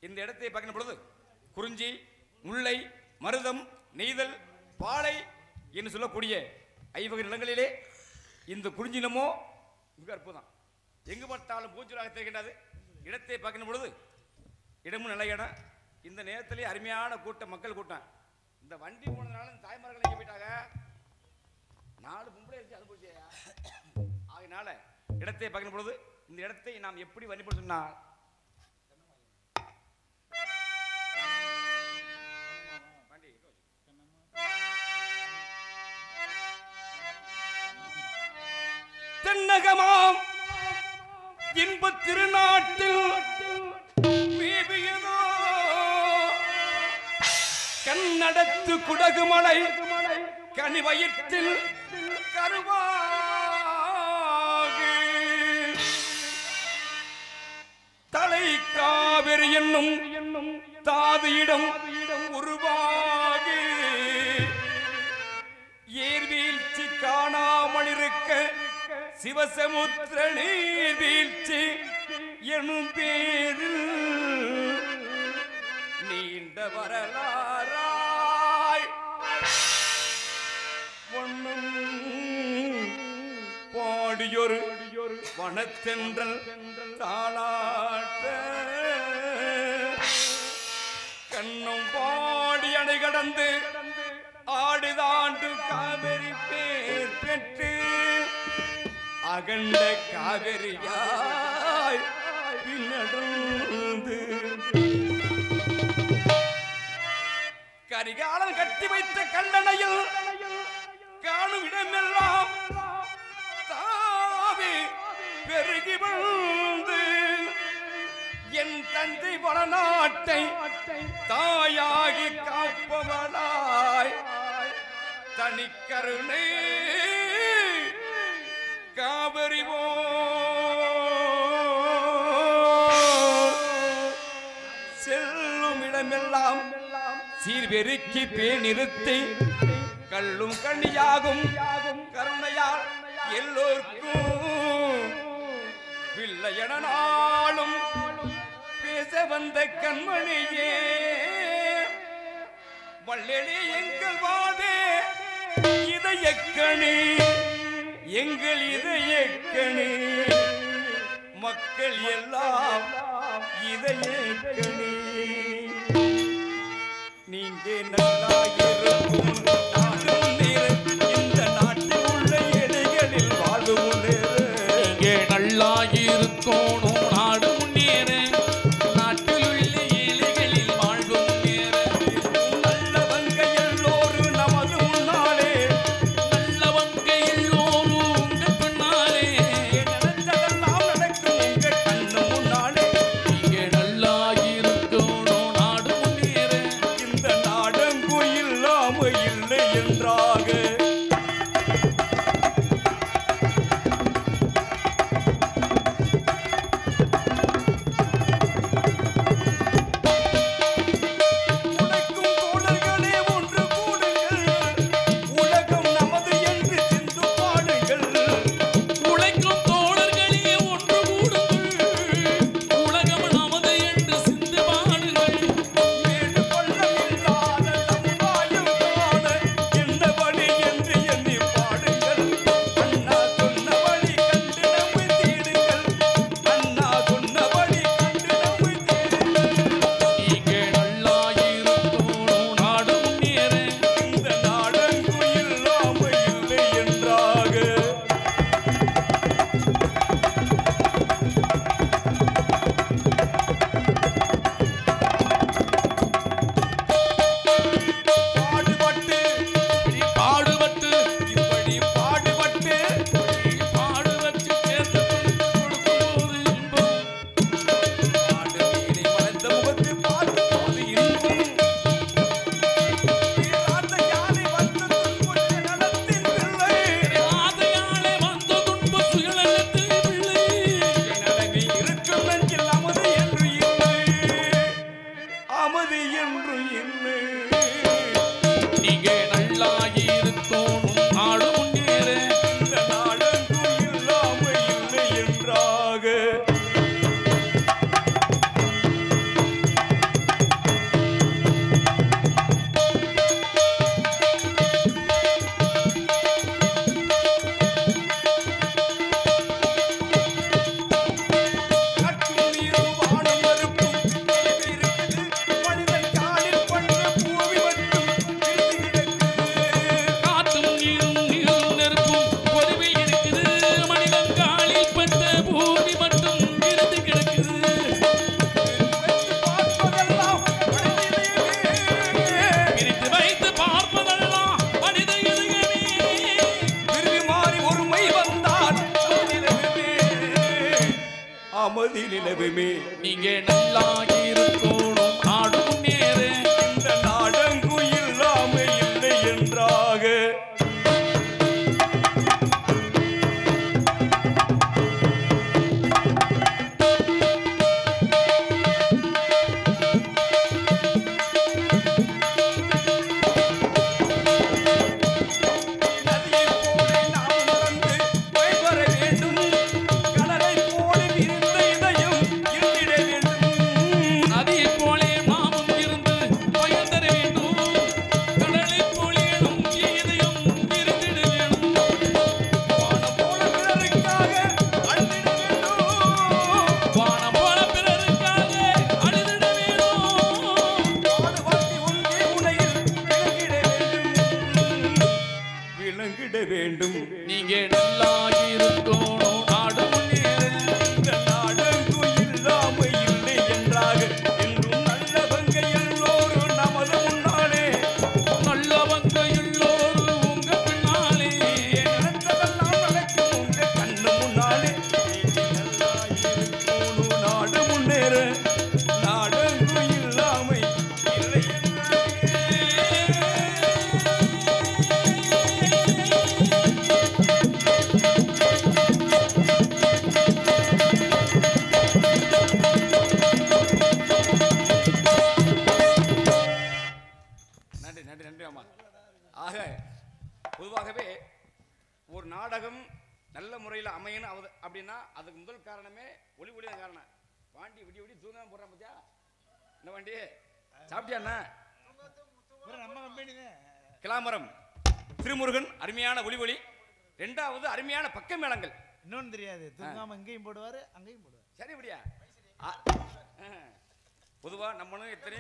இந்த இடத்தை பார்க்கின்ற பொழுது குறிஞ்சி, முல்லை, மருதம், நெய்தல், பாலை என்று சொல்லக்கூடிய ஐவகை நிலங்களிலே இந்த குறிஞ்சி நிலமோ மிக அற்புதம். எங்கு பார்த்தாலும் பூஞ்சலாக தெரிகின்றது. இடத்தை பார்க்கின்ற பொழுது இடமும் நல்ல இடம். இந்த நேரத்திலே அருமையான கூட்டம், மக்கள் கூட்டம். இந்த வண்டி போனதுனால இந்த தாய்மார்கள் எங்கே போயிட்டாங்க? 4 பொம்பளை இருக்கு, அது போச்சு. ஆகினால இடத்தை பார்க்கின்ற பொழுது இந்த இடத்தை நாம் எப்படி வழிபட சொன்னால் தென்னகமாம் இன்பத் திருநாட்டில் மேவியதோ கண்ணடத்து குடகுமலை கனிவயிற்றில் கருவாகு தலை காவிரி என்னும் தாது இடம் உருவாகு ஏர்வீழ்ச்சி காணாமல் இருக்க சிவசமுத்திர நீர் வீழ்ச்சி எனும் பேரில் நீண்ட வரலாறாய் ஒன்னும் பாடியொரு வனத்தென்றல் தாளாட்ட கண்ணும் பாடி அணை கடந்து ஆடுதாண்டு காவிரி பேர் பெற்று அகண்ட காவிரியாய் நடந்து கரிகாலன் கட்டி வைத்த கல்லணையில் காணும் இடமெல்லாம் தாவி பெருகி வந்து என் தந்தை வளநாட்டை தாயாகி காப்பவனாய் தனிக்கருணை காவிரி செல்லும் இடமெல்லாம் சீர்வெருக்கி பேணிறுத்தி கல்லும் கண்ணியாகும் கருணையால் எல்லோருக்கும் பிள்ளையன நாளும் பேச வந்த கண்மணியே வள்ளலே எங்கள் வாதே இதயக்கணி எங்கள் இதயக்கணி மக்கள் எல்லாம் இதயக்கணி நீங்க நல்லா இருக்கும் இந்த நாட்டில் உள்ள எளிகளில் வாழ்வு முன்னேறு நீங்க நல்லா இருக்கணும் நாடு முன்னேறு நாட்டில் உள்ள ஏழைகளில் வாழ்வு முன்னேறு நல்லவங்க எல்லோரும் நமது முன்னாலே நல்லவங்க எல்லோரும் உங்க பின்னாலே நினைச்சதெல்லாம் நடக்கும் உங்க கண்ணு முன்னாலே நீங்க நல்லா இருக்கணும் நிலவுமே நீங்க நல்லா இருக்கணும் நாடு முன்னேற இந்த நாடங்கு இல்லாம இல்லை என்றாக வேண்டும் நீங்க நல்லா இருக்கணும் நாடு முன்னேற இந்த நாடங்கு இல்லாம இல்லை என்றாக என்றும் நல்லவங்க எல்லோரும் நமது முன்னாலே நல்லவங்க எல்லோரும் உங்க பின்னாலே நடந்ததெல்லாம் நடக்கும் உங்க கண்ணு முன்னாலே நல்லா இருக்கணும் நாடு முன்னேற நாடங்கு இல்லாம இல்லை ஆக பொதுவாகவே ஒரு நாடகம் நல்ல முறையில் அமையணும் அப்படின்னா அதுக்கு முதல் காரணமே ஒளி தான் காரணம். பாண்டி விடி விடி தூங்காம போடுறான் பத்தியா என்ன பாண்டி சாப்பிட்டியா? கிளாமரம் திருமுருகன் அருமையான ஒளி. ரெண்டாவது அருமையான பக்க மேளங்கள். இன்னொன்னு தெரியாது, தூங்காம இங்கேயும் போடுவாரு அங்கேயும் போடுவார். சரி அப்படியா? பொதுவா நம்மளும் எத்தனை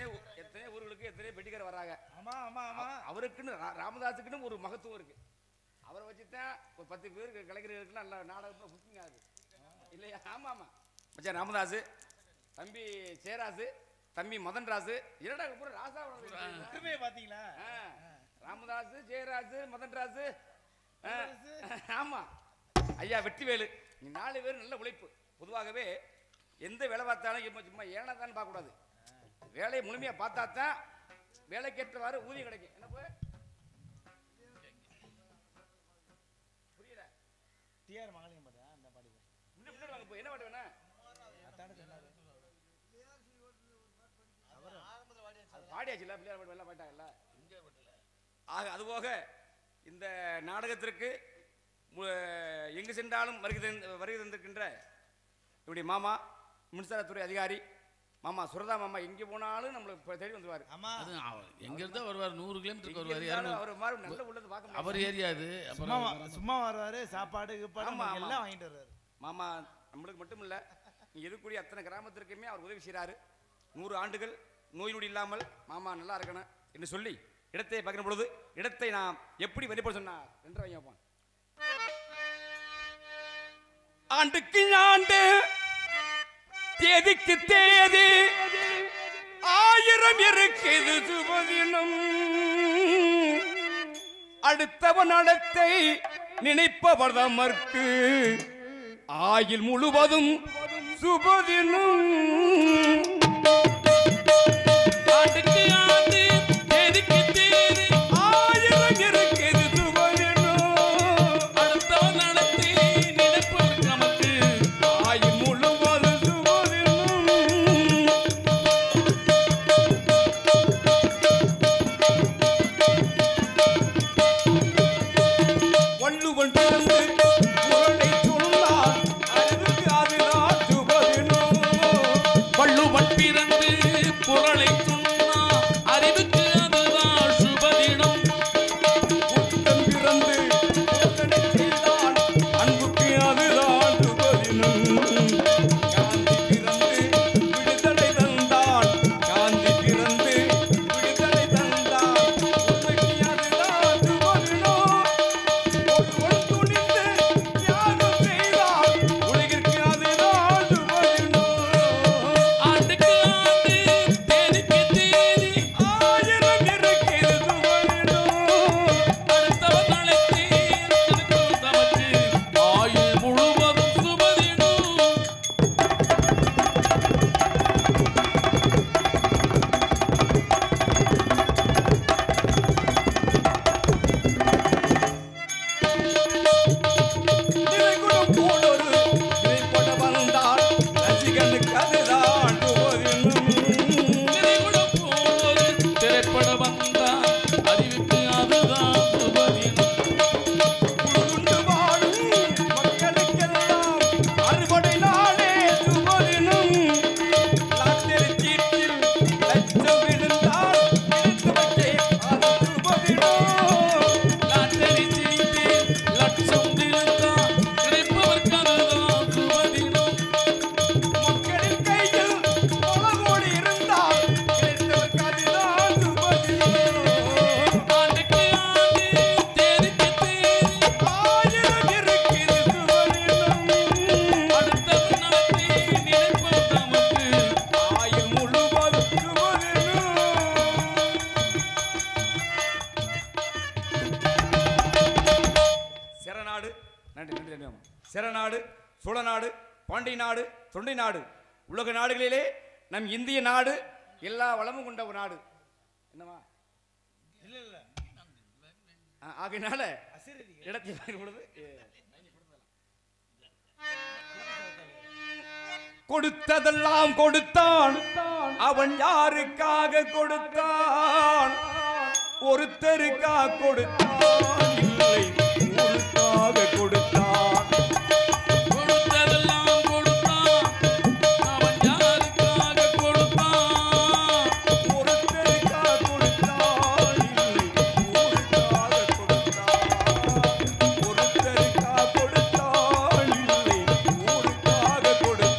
ஊர்களுக்கு எத்தனை பெட்டிக்கார வர்றாங்க. அவருக்குன்னு ராமதாஸுக்குன்னு ஒரு மகத்துவம் இருக்கு. அவரை வச்சுதான் ஒரு 10 பேருக்கு கலைஞர்களுக்கு நல்ல நாடகம் புக்கிங் ஆகுது இல்லையா? ஆமா ஆமா மச்சான் ராமதாஸ், தம்பி சேராசு, தம்பி மதன்ராசு, இரடா பூரா ராசா பாத்தீங்களா? ராமதாஸ், ஜெயராசு, மதன்ராசு. ஆமா ஐயா வெற்றிவேலு, 4 பேர் நல்ல உழைப்பு. பொதுவாகவே எந்த வேலை பார்த்தாலும் சும்மா ஏனதான் பார்க்க கூடாது. வேலையை முழுமையா பார்த்தா தான் வேலைக்கேற்றவாறு ஊதியம் கிடைக்கும். என்ன போய் புரியல? டிஆர் மகளிர் பாட்டா அந்த பாட்டு முன்னாடி வாங்க போய் என்ன பாட்டு வேணா பாடியாச்சுல பிள்ளையார் பாட்டு எல்லாம் பாட்டாங்கல்ல. ஆக அதுபோக இந்த நாடகத்திற்கு எங்கு சென்றாலும் வருகை தந்திருக்கின்ற இப்படி மாமா மின்சாரத்துறை அதிகாரி மாமா சுரதா மாமா எங்கே போனாலும் நம்மளுக்கு தேடி வந்துருவாரு. எங்க இருந்தா வருவார், 100 கிலோமீட்டருக்கு வருவார். அவர் மாதிரி நல்ல உள்ளது பார்க்க அவர் ஏரியாது சும்மா வருவாரு, சாப்பாடு எல்லாம் வாங்கிட்டு வருவாரு. மாமா நம்மளுக்கு மட்டும் இல்ல, எதுக்கூடிய அத்தனை கிராமத்திற்குமே அவர் உதவி செய்யறாரு. 100 ஆண்டுகள் நோய் நொடி இல்லாமல் மாமா நல்லா இருக்கணும் என்று சொல்லி இடத்தை பார்க்கிற பொழுது இடத்தை நாம் எப்படி வெளிப்பட சொன்னா 2 வைப்போம். ஆண்டுக்கு ஆண்டு தேதிக்கு தேதி 1000 இருக்குது சுபதினம். அடுத்தவன் நடத்தை நினைப்பவர் தமர்க்கு ஆயுள் முழுவதும் சுபதினம். ஆண்டுக்கு ஆண்டு தேதிக்கு தேதி 1000 இருக்குது சுபதினம். அடுத்தவன் நடத்தி நினைப்பவர் நமக்கு ஆயுள் முழுவதும் சுபதினம். வள்ளுவன் பிறந்து குரலை சொன்னார், அதுக்கு அதுதான் சுபதினம். வள்ளுவன் சோழ நாடு, பாண்டிய நாடு, தொண்டை நாடு, உலக நாடுகளிலே நம் இந்திய நாடு எல்லா வளமும் கொண்ட ஒரு நாடு. என்னவா ஆகையினால இடத்தை பொழுது கொடுத்ததெல்லாம் கொடுத்தான், அவன் யாருக்காக கொடுத்தான்? ஒருத்தருக்காக கொடுத்தான், இல்லை ஊருக்காக கொடுத்தான். கொடுத்ததெல்லாம் கொடுத்தான், அவன் யாருக்காக கொடுத்தான்? ஒருத்தருக்காக கொடுத்தான், இல்லை ஊருக்காக கொடுத்தான். ஒருத்தருக்காக கொடுத்தான், இல்லை ஊருக்காக கொடுத்தான்.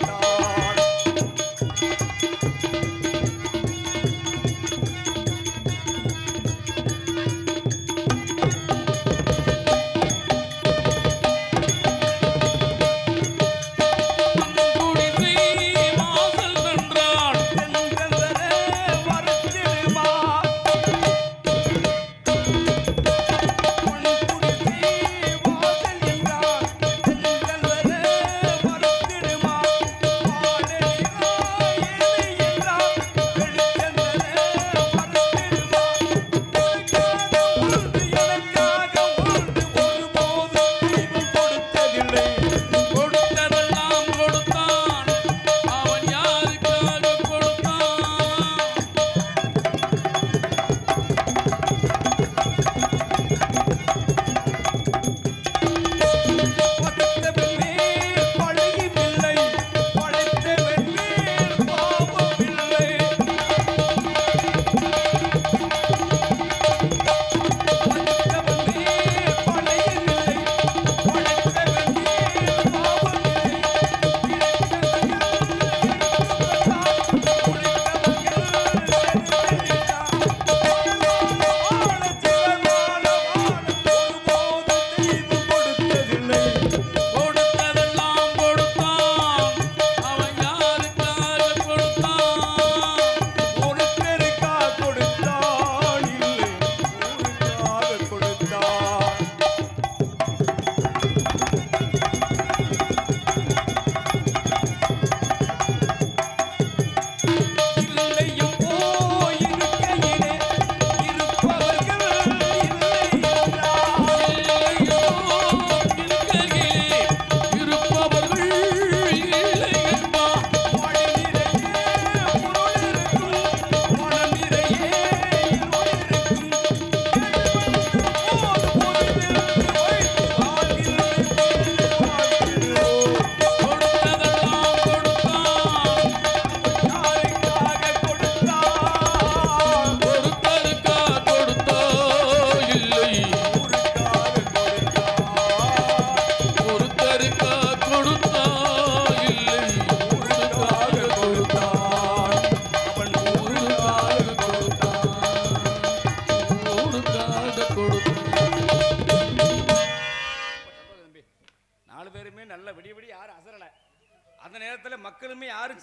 மக்களுமே யாரும்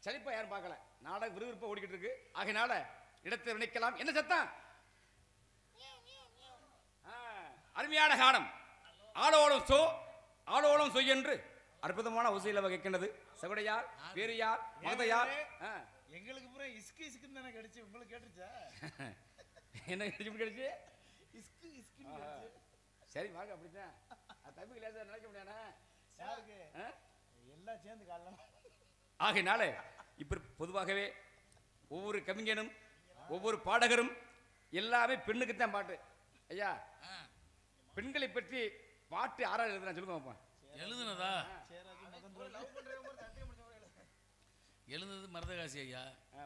சலிப்பா யாரும் பார்க்கல. நாடகம் விறுவிறுப்பா ஓடிக்கிட்டு இருக்கு. ஆகையினால இடத்தை நினைக்கலாம். என்ன சத்தம்? அருமையான காலம். ஆளோளம் சோ ஆளோளம் சொய் என்று அற்புதமான ஓசையில வகைக்கின்றது. சகுடையார், பேரியார், மகதையார். எங்களுக்கு பூரா இஸ்கு இஸ்குன்னு தானே கிடைச்சு, உங்களுக்கு கேட்டுச்சா? என்ன கிடைச்சு? இஸ்கு இஸ்கு. சரி வாங்க, அப்படித்தான். தமிழ் லேசா நினைக்க முடியாதா? எல்லாம் சேர்ந்து காரணம். ஆகையினால இப்ப பொதுவாகவே ஒவ்வொரு கவிஞனும் ஒவ்வொரு பாடகரும் எல்லாமே பெண்ணுக்குத்தான் பாட்டு. ஐயா, பெண்களை பற்றி பாட்டு யாராவது எழுதுனா சொல்லுங்க பாப்போம். எழுதுனதா? எழுந்தது மருதகாசி ஐயா.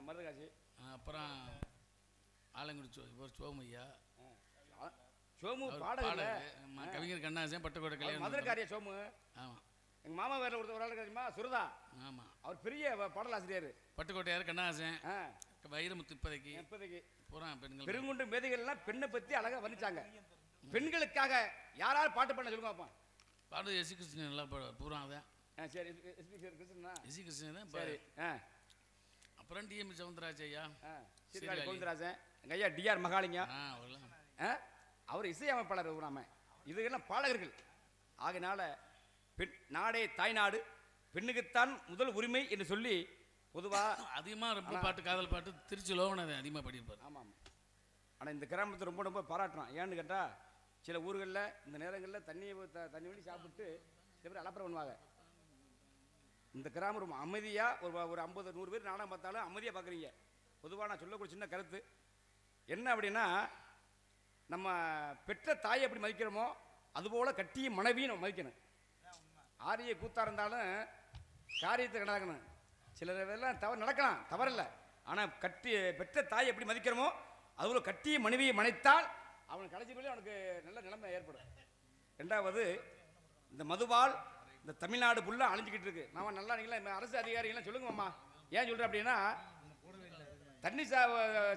மருதகாசி. அப்புறம் ஆலங்குடி சோமு ஐயா. சோமு பாடகர். கவிஞர் கண்ணாசன் பட்டுக்கோட்டை கல்யாணம். மதுரக்காரியா சோமு? ஆமா. எங்க மாமா வேற ஒரு ஆள் தெரியுமா? சுரதா. ஆமா. அவர் பெரிய பாடலாசிரியர். பட்டுக்கோட்டையார் கண்ணாசன். வைரமுத்து இப்போதைக்கு பூரா பெண்கள். பெருங்குண்டு மேதைகள் எல்லாம் பெண்ணை பத்தி அழகா வர்ணிச்சாங்க. பெண்களுக்காக யாராவது பாட்டு பண்ண சொல்லுங்க பாப்போம். பாடு எஸ் கிருஷ்ணன் நல்லா பாடுவார் பூரா. அதான் சரி, கிருஷ்ணனா? எஸ் கிருஷ்ணன் தான். சரி. அப்புறம் டிஎம் சவுந்தரராஜ் ஐயா, சீர்காழி கோவிந்தராஜன், எங்க ஐயா டிஆர் மகாலிங்கம். அவர் இசையமைப்பாளர். நாம இதுகெல்லாம் பாடகர்கள். ஆகையினால பெண் நாடே தாய்நாடு, பெண்ணுக்குத்தான் முதல் உரிமை என்று சொல்லி பொதுவாக அதிகமாக ரொம்ப பாட்டு காதல் பாட்டு திருச்சி லோகநாதன் அதிகமாக பாடியிருப்பார். ஆமாம். ஆனால் இந்த கிராமத்தை ரொம்ப ரொம்ப பாராட்டுறான். ஏன்னு கேட்டால் சில ஊர்களில் இந்த நேரங்களில் தண்ணி வண்டி சாப்பிட்டு சில பேர் அலப்பறை பண்ணுவாங்க. இந்த கிராமம் ரொம்ப அமைதியாக ஒரு 50-100 பேர் நாடகம் பார்த்தாலும் அமைதியாக பார்க்குறீங்க. பொதுவாக நான் சொல்லக்கூடிய சின்ன கருத்து என்ன அப்படின்னா, நம்ம பெற்ற தாயை எப்படி மதிக்கிறோமோ அதுபோல் கட்டிய மனைவியும் நம்ம மதிக்கணும். ஆரிய கூத்தாக இருந்தாலும் காரியத்தை நடக்கணும். சில இதெல்லாம் நடக்கலாம், தவறில்லை. ஆனால் பெற்ற தாயை எப்படி மதிக்கிறோமோ அதுபோல் கட்டிய மனைவியை மனைத்தால் அவனுக்கு கடைசி போய் அவனுக்கு நல்ல நிலைமை ஏற்படும். ரெண்டாவது, இந்த மதுவால் இந்த தமிழ்நாடு ஃபுல்லாக அழிஞ்சிக்கிட்டு இருக்கு. மாமா நல்லா நீங்களா அரசு அதிகாரிகள்லாம் சொல்லுங்க மாமா. ஏன் சொல்கிறேன் அப்படின்னா, தண்ணி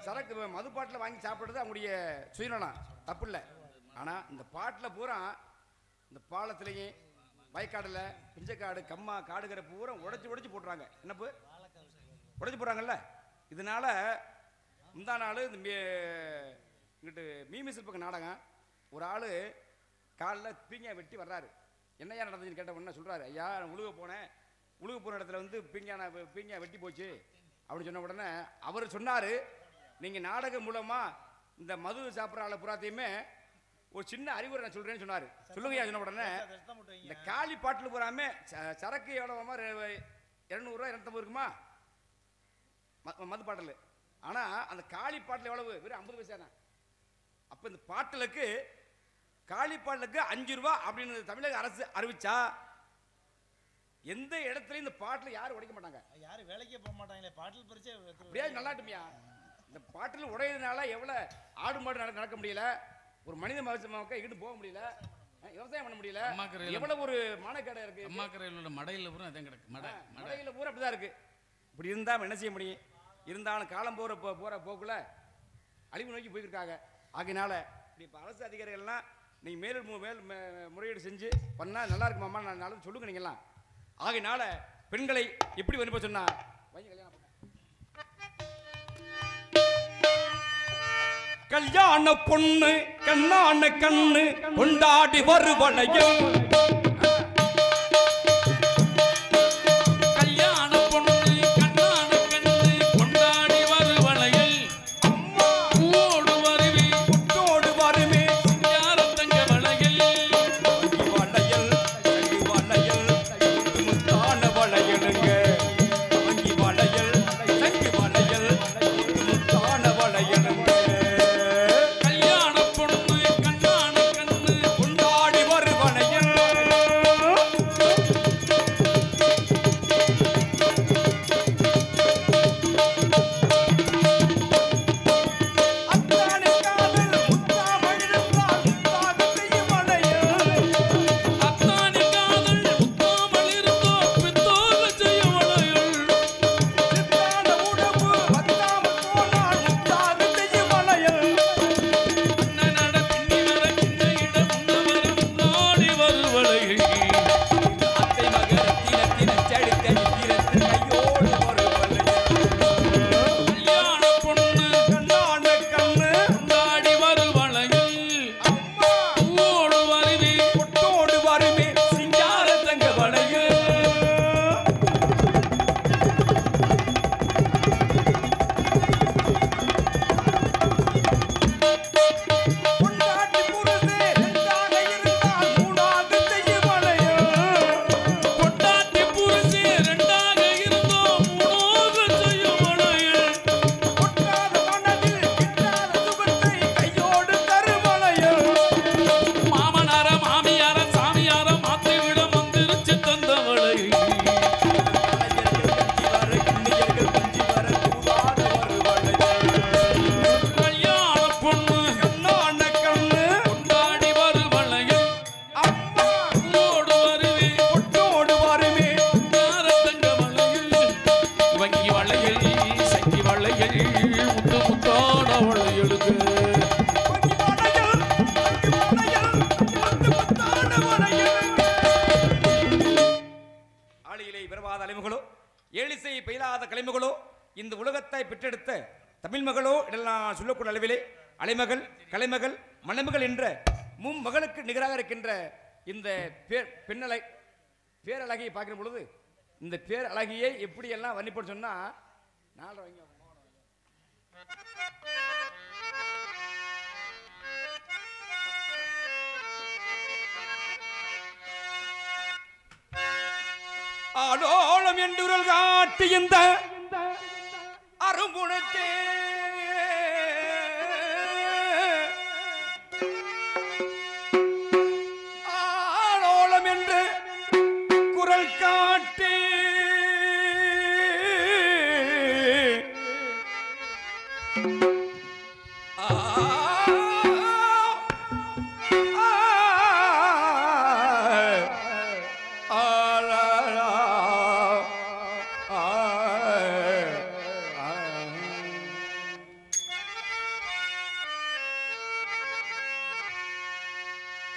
சரக்கு மதுப்பாட்டில் வாங்கி சாப்பிட்றது அவங்களுடைய சுயநலம், தப்பு இல்லை. ஆனால் இந்த பாட்டில் பூரா இந்த பாலத்திலையும் வயக்காடில் பிஞ்சக்காடு கம்மா காடுகிற பூரா உடைச்சி போட்டுறாங்க. என்னப்பு உடைச்சி போடுறாங்கல்ல. இதனால முந்தா நாள் இந்த இங்கிட்டு மீமிசல் பக்கம் நாடகம் ஒரு ஆள் காலில் பீங்காய் வெட்டி வர்றாரு. என்னையா நடந்துச்சுன்னு கேட்ட உடனே சொல்கிறாரு, ஐயா உழுக போன இடத்துல வந்து பீங்காய் வெட்டி போச்சு அப்படின்னு சொன்ன உடனே அவர் சொன்னார், நீங்கள் நாடகம் மூலமாக இந்த மது சாப்பிட்ற ஆளை புறாத்தையுமே ஒரு சின்ன அறிவுரை நான் சொல்கிறேன்னு சொன்னார். சொல்லுங்கய்யா சொன்ன உடனே இந்த காலி பாட்டில் பூராமே சரக்கு எவ்வளோமா 200 250 இருக்குமா மது பாட்டில். ஆனால் அந்த காலி பாட்டில் எவ்வளவு? வெறும் 50 பைசா தான். அப்போ இந்த பாட்டிலுக்கு காலி பாட்டிலுக்கு 5 ரூபா அப்படின்னு தமிழக அரசு அறிவிச்சா எந்த இடத்துலையும் இந்த பாட்டில் யாரும் உடைக்க மாட்டாங்க, யாரும் வேலைக்கே போக மாட்டாங்களே. பாட்டில் பறிச்சு அப்படியே நல்லாட்டுமியா. இந்த பாட்டில் உடையதுனால எவ்வளோ ஆடு மாடு நடக்க முடியல, ஒரு மனித மக்கள் இங்கிட்டு போக முடியல, விவசாயம் பண்ண முடியல. எவ்வளவு ஒரு மானக்கடை இருக்கு. அம்மாக்கரையில் உள்ள மடையில் பூரா அதான் கிடக்கு. மடையில் பூரா அப்படிதான் இருக்கு. இப்படி இருந்தால் என்ன செய்ய முடியும்? இருந்தாலும் காலம் போகிற போக்குல அழிவு நோக்கி போயிருக்காங்க. ஆகையினால இப்போ அரசு அதிகாரிகள்லாம் நீங்கள் மேல் முறையீடு செஞ்சு பண்ணால் நல்லா இருக்குமாம்மா, நான் நல்லது சொல்லுங்க நீங்கள்லாம். ஆகையினால பெண்களை எப்படி வந்து சொன்னா கல்யாண பொண்ணு கண்ணான கண்ணு கொண்டாடி வருவளையும் கலைமகளோ இந்த உலகத்தை பெற்றெடுத்த தமிழ் மகளோ இதெல்லாம் சொல்லக்கூடிய அளவிலே அலைமகள் கலைமகள் மணமகள் என்ற மும்மகளுக்கு நிகராக இருக்கின்ற இந்த பெண்ணலை பேரழகியை பார்க்கிற பொழுது இந்த பேரழகியை எப்படி எல்லாம் வர்ணிப்பட சொன்னா 4 வைங்க. ஆலோலம் என்றுரல் காட்டி இந்த அரும்புணத்தே ஆலோலம் என்று குரல் காட்டி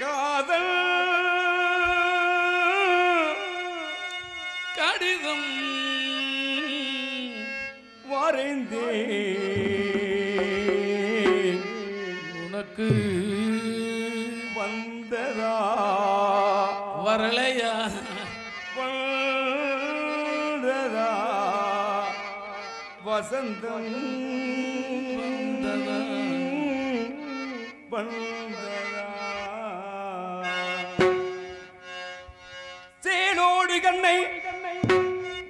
காதல் கடிதம் வரைந்தே உனக்கு வந்ததா வரலையா வந்ததா வசந்தம் வந்ததா வந்ததா சேலோடு கண்ணை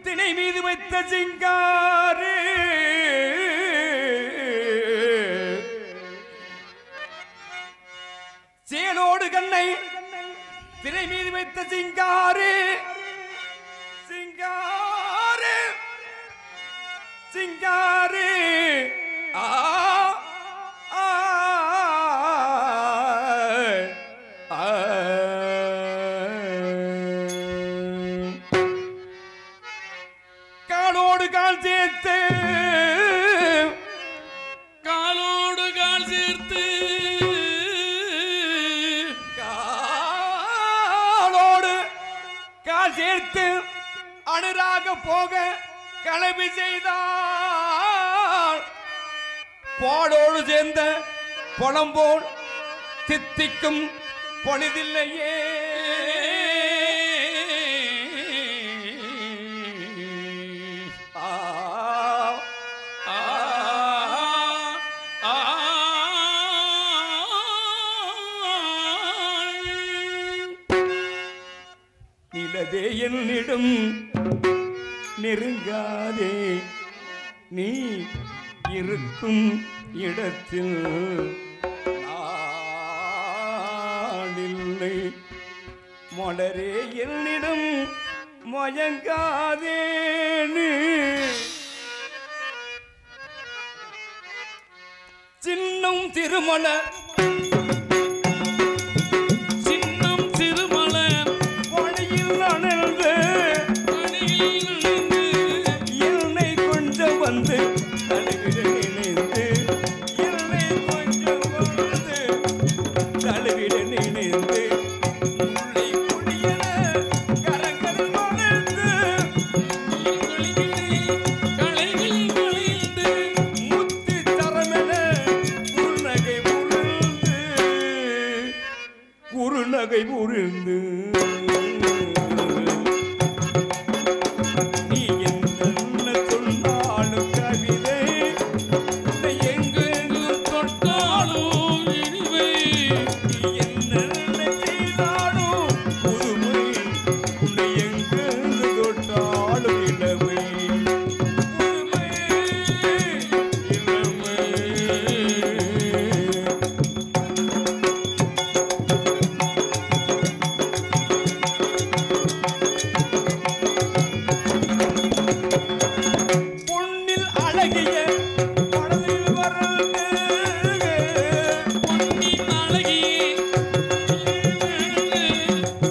திணை மீது வைத்த சிங்காரு சேலோடு கண்ணை திணை மீது வைத்த சிங்காரு சிங்காரு சிங்காரு ஆ ஆ ஆ காலோடு கால் சேர்த்து காலோடு கால் சேர்த்து காலோடு கால் சேர்த்து அனுராக போக கலவி செய்தால் பாடோடு சேர்ந்த பொலம்போல் தித்திக்கும் பொழுதில்லையே நிலதே என்னிடம் நெருங்காதே நீ இருக்கும் இடத்தில் நானில்லை மலரே என்னிடம் மயங்காதேன்னு சின்னம் திருமலர் சின்னம் திருமலர் பணியில் அணிந்து என்னை கொஞ்சம் வந்து தழுவிட நினைந்து என்னை கொஞ்சம் வந்து தழுவிட நினைந்து முல்லை கொடியன கரங்கள் நுழைந்து முத்து தரமென குறுநகை புரிந்து நீ என்ன சொன்னாலும் கவிதை உன்னை எங்கெங்கு தொட்டாலும் இனிமை நீ என்ன செய்தாலும் புதுமை உன்னை எங்கெங்கு தொட்டாலும் இளமை புதுமை இளமை பொன்னில் அழகிய மனதில் வரந்து பொன்னின் அழகியே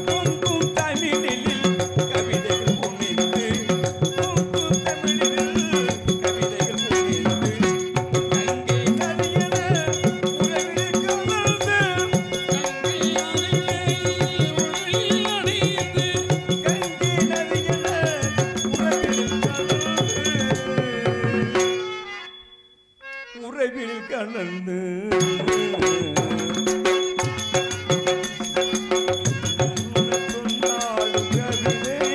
பொங்கும் தமிழில் கவிதைகள் புனைந்து பொங்கும் தமிழில் கவிதைகள் புனைந்து கங்கை நதியென உறவில் கலந்து கங்கை நதியென உறவில் கலந்து சொன்னாலும் கவிதை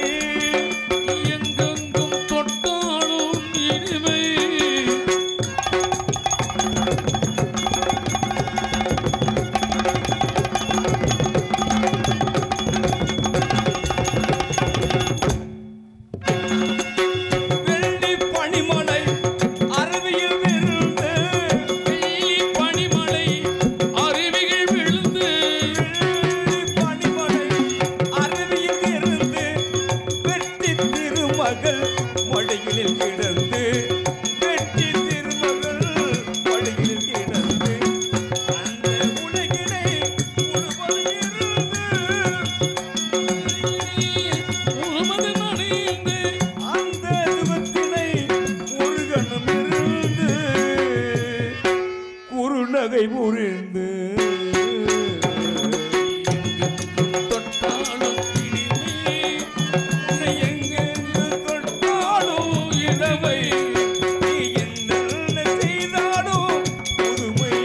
புன்னகை புரிந்து தொட்டாலும் இனிமை, உன்னை எங்கெங்கு தொட்டாலும் இளமை, நீ என்னென்ன செய்தாலும் புதுமை,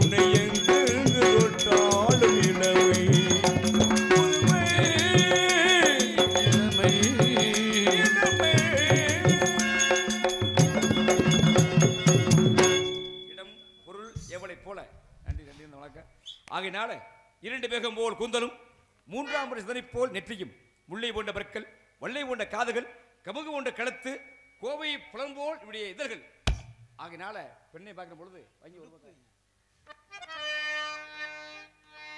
உன்னை எங்கெங்கு தொட்டாலும் இளமை, புதுமை, இளமை. இளமை. இடம் பொருள் எவளை போல நன்றி நன்றி இந்த வணக்கம். ஆகையினால இரண்டு பேகம் போல் கூந்தலும் மூன்றாம் படை சிதனை போல் நெற்றியும் முல்லை போன்ற பற்கள் வல்லை போன்ற காதுகள் கமுகு போன்ற கழுத்து கோவை புலம்போல் இவருடைய இதழ்கள். ஆகையினால பெண்ணை பார்க்கிற பொழுது வாங்கி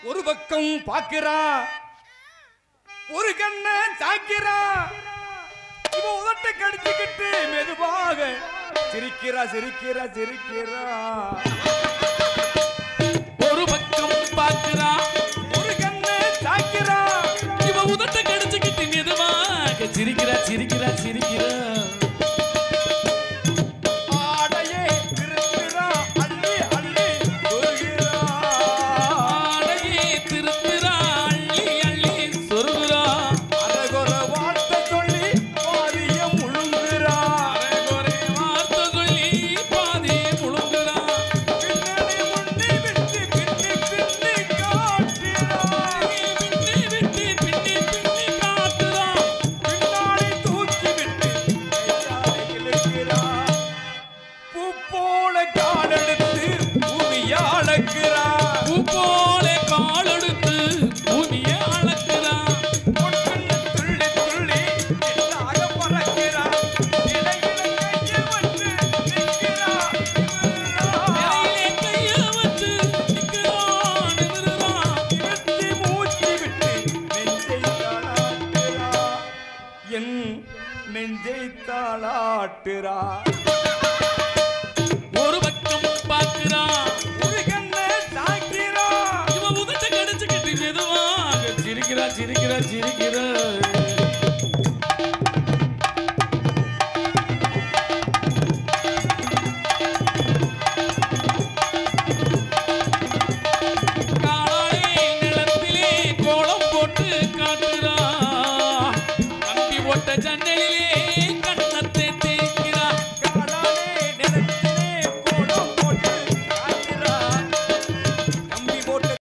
ஒரு பக்கம் பார்க்கிறா, ஒரு கண்ண சாக்கிறா, இவ உதட்டை கடிச்சுக்கிட்டு மெதுவாக சிரிக்கிறா சிரிக்கிறா சிரிக்கிறா. ஒரு பக்கம் பார்க்கிறா, ஒரு கண்ண சாக்கிறா, இவ உதட்ட கடிச்சுக்கிட்டு மெதுவாக சிரிக்கிறா சிரிக்கிறா சிரிக்கிறா. ஆடையே திருத்துறா, அள்ளி அள்ளி சொல்கிறா. ஆடையே திருப்புறா, அள்ளி அள்ளி சொருகுறா. அரகொர வார்த்தை சொல்லி பாதியம் முழுங்குறா. அரைகுறை வார்த்தை சொல்லி பாதி முழுங்குறா. பின்னணி முன்னி விட்டு பின்னி பின்னி காட்டுறா. பின்னி விட்டு பின்னி பின்னி காட்டுறா. பின்னாடி தூக்கி விட்டு கையாலே இழுக்கிறா. பூ போல காலெடுத்து பூமியை அளக்கிறா. பூ போல காலெடுத்து பூமியை அளக்கிறா. பொட்டுன்னு துள்ளி துள்ளி எட்டாக பறக்கிறா. இலையில கையை வச்சு நிற்கிறா. தலையிலே கைய வச்சு நிக்கிறா, நிமிருறா. நிறுத்தி மூச்சு விட்டு நெஞ்சை தாளாட்டுறா. என் நெஞ்சை தாளாட்டுறா. ஒரு பக்கம் பார்க்கிறா, ஒரு கண்ணை சாக்கிறா. இவ உதட்ட கடிச்சுக்கிட்டு மெதுவாக சிரிக்கிறா சிரிக்கிறா சிரிக்கிறா. காளாயே நிலத்திலே கோலம் போட்டு காட்டுறா. கம்பி போட்ட ஜன்னலிலே